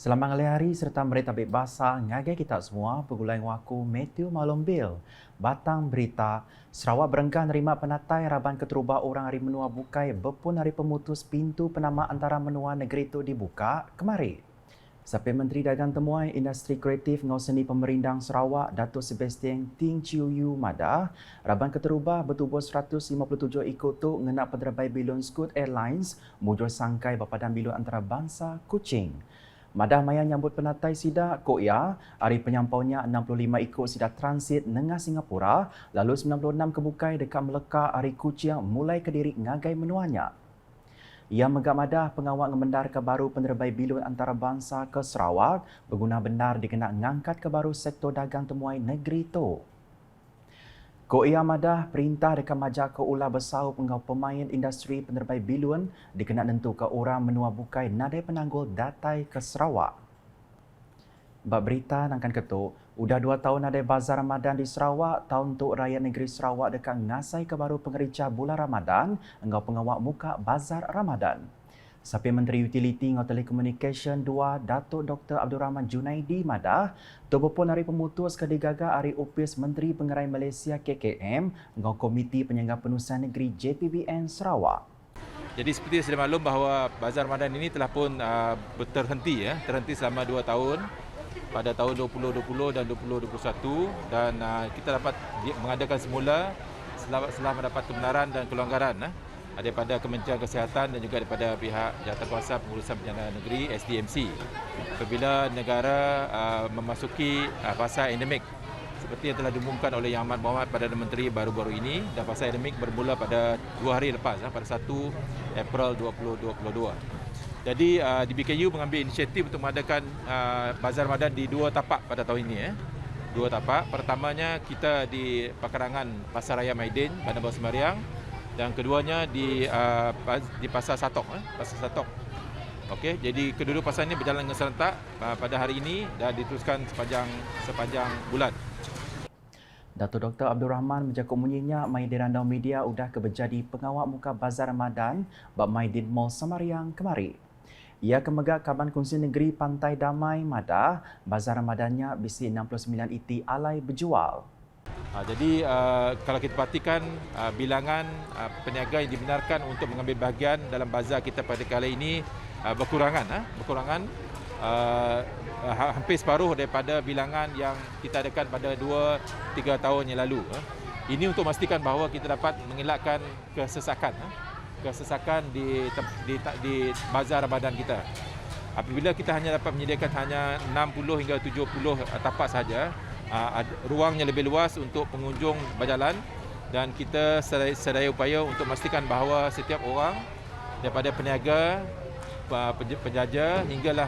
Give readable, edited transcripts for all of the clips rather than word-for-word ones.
Selamat hari serta berita baik bahasa ngagai kita semua pegulai waku Matthew Malombil. Batang berita, Sarawak berenggan nerima penatai raban keterubah orang hari menua bukai berpun hari pemutus pintu penama antara menua negeri itu dibuka kemari. Sampai Menteri Dagang Temuai Industri Kreatif ngau seni pemerindang Sarawak Datuk Sebastian Ting Chiu Yu Madah, raban keterubah bertubuh 157 ikut tu ngenak penerabai bilon Scoot Airlines mujur sangkai berpadan bilon antarabangsa Kuching. Madah Maya nyambut penatai sida Koya, hari penyampaunya 65 ikut sida transit nengah Singapura, lalu 96 kebukai dekat Melaka hari Kuching mulai ke diri ngagai menuanya. Ia megak madah pengawal ngemendar ke baru penerabai bilun antarabangsa ke Sarawak, berguna benar dikena ngangkat ke baru sektor dagang temuai negeri itu. Ko ia madah perintah dekat majak ke ulah bersahub engau pemain industri penerabai bilun dikena nentu ke orang menua bukai nadai penanggul datai ke Sarawak. Bab berita nangkan ketuk, udah 2 tahun ada bazar Ramadan di Sarawak, tahun untuk rakyat negeri Sarawak dekat ngasai ke baru pengerica bulan Ramadan, engau pengawak muka bazar Ramadan. Sapi Menteri Utiliti ngau Telekomunikasi 2, Datuk Dr. Abdul Rahman Junaidi Madah, tubuh pun hari pemutus ke digaga hari Opis Menteri Pengerai Malaysia KKM, ngau Komiti Penyangga Penurusan Negeri JPBN Sarawak. Jadi seperti sudah maklum bahawa bazar Ramadan ini telah pun terhenti selama 2 tahun pada tahun 2020 dan 2021 dan kita dapat mengadakan semula setelah mendapat kebenaran dan kelonggaran daripada Kementerian Kesihatan dan juga daripada pihak Jawatankuasa Pengurusan Perjalanan Negeri SDMC apabila negara memasuki fasa endemik seperti yang telah diumumkan oleh Yang Amat Berhormat Perdana Menteri baru-baru ini, dan fasa endemik bermula pada 2 hari lepas pada 1 April 2022. Jadi di BKU mengambil inisiatif untuk mengadakan bazar Ramadan di 2 tapak pada tahun ini. 2 tapak. Pertamanya kita di pekarangan Pasar Raya Maidin, Bandar Baru Semariang, dan keduanya di Pasar Satok. Pasar Satok. Okey, jadi kedua-dua pasar ini berjalan dengan serentak pada hari ini dan diteruskan sepanjang bulan. Datuk Dr. Abdul Rahman menjaga munyinya Maidin Randau Media udah kebejadi pengawak muka bazar Ramadan bab Maidin Mall Semariang kemari. Ia kemegak Kaban Kongsi Negeri Pantai Damai Madah, bazar Ramadannya bisi 69 iti alai berjual. Jadi kalau kita perhatikan bilangan peniaga yang dibenarkan untuk mengambil bahagian dalam bazar kita pada kali ini berkurangan hampir separuh daripada bilangan yang kita adakan pada 2-3 tahun yang lalu. Ini untuk memastikan bahawa kita dapat mengelakkan kesesakan di bazar Ramadan kita. Apabila kita hanya dapat menyediakan hanya 60 hingga 70 tapak sahaja, ruangnya lebih luas untuk pengunjung berjalan, dan kita sedaya upaya untuk memastikan bahawa setiap orang daripada peniaga, penjaja hinggalah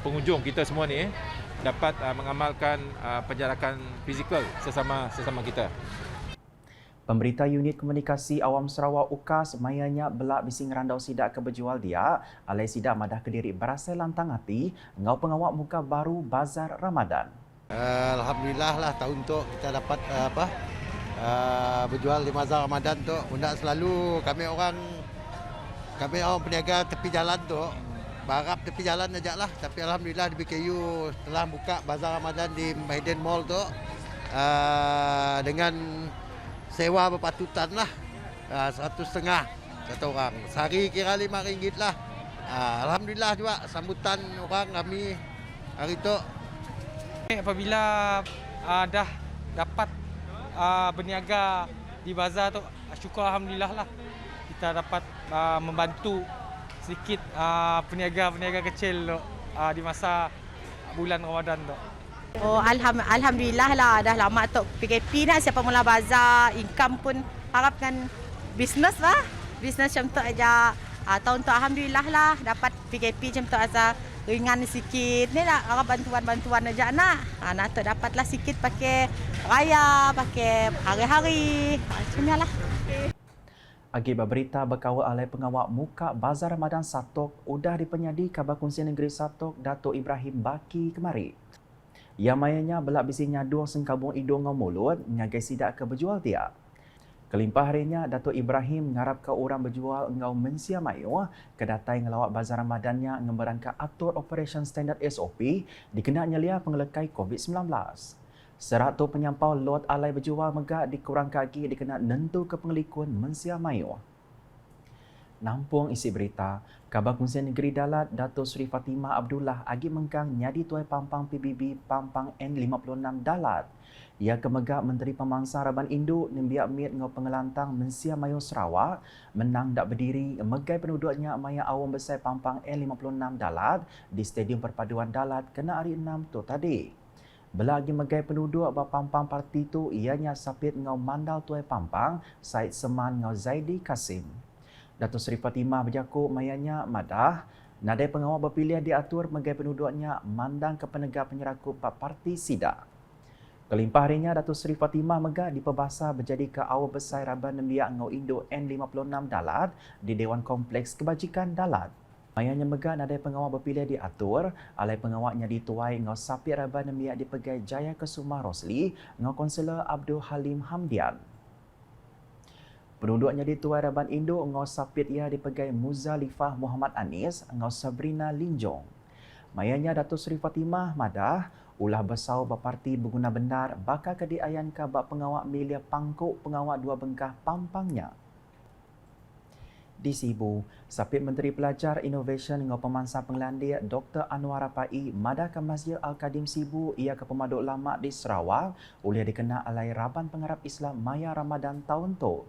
pengunjung kita semua ni dapat mengamalkan penjarakan fizikal sesama kita. Pemberita Unit Komunikasi Awam Sarawak UKAS mayanya belak bising randau sidak ke berjual dia, alai sidak madah Kediri berasal lantang hati ngau pengawak muka baru bazar Ramadan. Alhamdulillah lah tahun tu kita dapat berjual di bazar Ramadan tu. Undak selalu kami orang peniaga tepi jalan tu berharap tepi jalan aja lah, tapi alhamdulillah di BKU telah buka bazar Ramadan di Maidin Mall tu dengan sewa berpatutan lah 150 kata orang. Sehari kira RM5 lah. Alhamdulillah juga sambutan orang kami hari tu. Apabila dah dapat berniaga di bazar tu, syukur alhamdulillah lah kita dapat membantu sedikit peniaga-peniaga kecil tu di masa bulan Ramadan tu. Oh, alhamdulillah lah, dah lama tu PKP nak siapa mula bazar, income pun harapkan bisnes lah. Bisnes macam tu aja. Tahun tu alhamdulillah lah dapat PKP macam tu asa ringan sikit. Ni lah harap bantuan-bantuan aja nak. Nak tu dapatlah sikit pakai raya, pakai hari-hari. Macam ni lah. Akibat berita berkawal alai pengawak muka bazar Ramadan Satok udah dipenyadi Kabar Kongsi Negeri Satok Datuk Ibrahim Baki kemari. Ia mayanya belak bisi nyadu sengkabung hidung ngau mulut nyagai sidak ke berjual dia. Kelimpah harinya, Datuk Ibrahim ngarap ke orang berjual ngau mensia mayu kedatai ngelawak bazar Ramadannya ngembaran ke atur Operation Standard SOP dikena nyelia pengelekai COVID-19. Seratus penyampau lot alai berjual megak dikurang kaki dikena nentu ke pengelikun mensia mayu. Nampung isi berita, Kabar Kongsian Negeri Dalat Datuk Seri Fatimah Abdullah agi mengkang nyadi tuai pampang PBB pampang N56 Dalat. Ia kemegak Menteri Pemangsa Raban Induk nembiak mit ngau pengelantang Mensia Mayu Sarawak menang dak berdiri megai penduduknya maya awam besar pampang N56 Dalat di Stadium Perpaduan Dalat kena hari 6 tu tadi. Belagi megai penduduk pampang parti tu ianya sapit ngau mandal tuai pampang Said Seman ngau Zaidi Kasim. Datuk Seri Fatimah berjakuk mayanya madah nadai pengawal berpilihan diatur megai penduduknya mandang ke penegak penyerakup parti SIDA. Kelimpah harinya Datuk Seri Fatimah megah diperbasa berjadi ke awal besar Raban Nembiak ngau Induk N56 Dalat di Dewan Kompleks Kebajikan Dalat. Mayanya megah nadai pengawal berpilihan diatur, alai pengawalnya dituai ngau sapit Raban Nembiak dipegai Jaya Kesuma Rosli ngau Konselor Abdul Halim Hamdian. Penduduknya dituai Raban Induk ngau sapit ia dipegai Muzalifah Muhammad Anis ngau Sabrina Linjong. Mayanya Datuk Seri Fatimah madah ulah besau berparti berguna benar bakal kediayan kabak pengawak milia pangkuk pengawak dua bengkah pampangnya. Di Sibu, Sapit Menteri Pelajar Innovation ngau Pemansa Penglandir Dr. Anwar Rapai madah ke Masjid Al-Kadim Sibu ia ke pemaduk lama di Sarawak oleh dikena alai Raban Pengarap Islam Maya Ramadan tahun tu.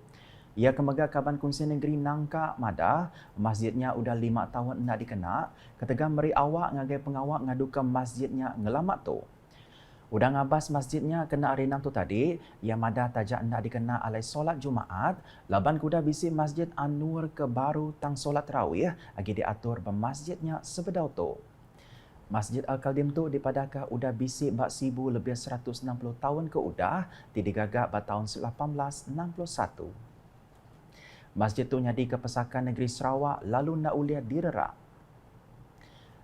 Ia kemegak Kaban Kongsian Negeri Nangka madah, masjidnya udah 5 tahun nak dikena, ketegam beri awak ngagai pengawak ngadu ke masjidnya ngelamat tu. Udah ngabas masjidnya kena hari 6 tu tadi, ia madah tajak nak dikena alai solat Jumaat, laban kuda bisi Masjid Anwar ke baru tang solat tarawih, agi diatur bermasjidnya sebedau tu. Masjid Al-Kadim tu dipadakah udah bisi bak Sibu lebih 160 tahun ke udah, digagak pada tahun 1861. Masjid tu nyadi ke Pesakan Negeri Sarawak lalu nak ulia direrak.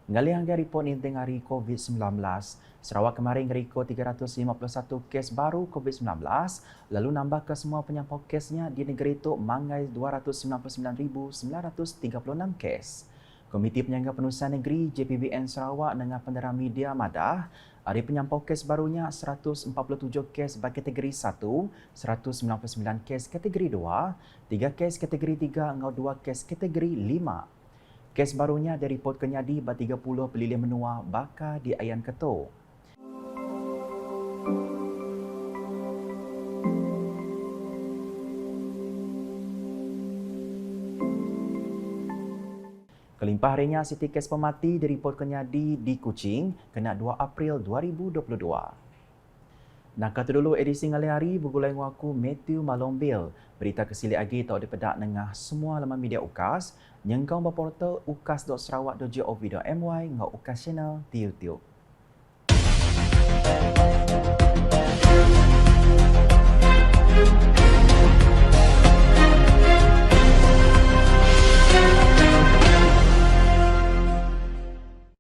Ngaliang report inting hari COVID-19, Sarawak kemarin ngeriko 351 kes baru COVID-19, lalu nambah ke semua penyampau kesnya di negeri itu mangai 299,936 kes. Komiti Penyangga Penulisan Negeri JPBN Sarawak dengan pendera media madah, hari penyampau kes barunya 147 kes bagi kategori 1, 199 kes kategori 2, 3 kes kategori 3 ngau 2 kes kategori 5. Kes barunya dari report kenyadi ba 30 pelilih menua baka di Ayan Keto. Kelimpah harinya Siti kes pemati diripot kenyadi di Kuching kena 2 April 2022. Nak kata dulu edisi ngali hari bergulai waku Matthew Malombil. Berita kesili lagi tau dipedak nengah semua laman media UKAS, nyengkau berportal ukas.sarawak.gov.my ngau UKAS channel di YouTube.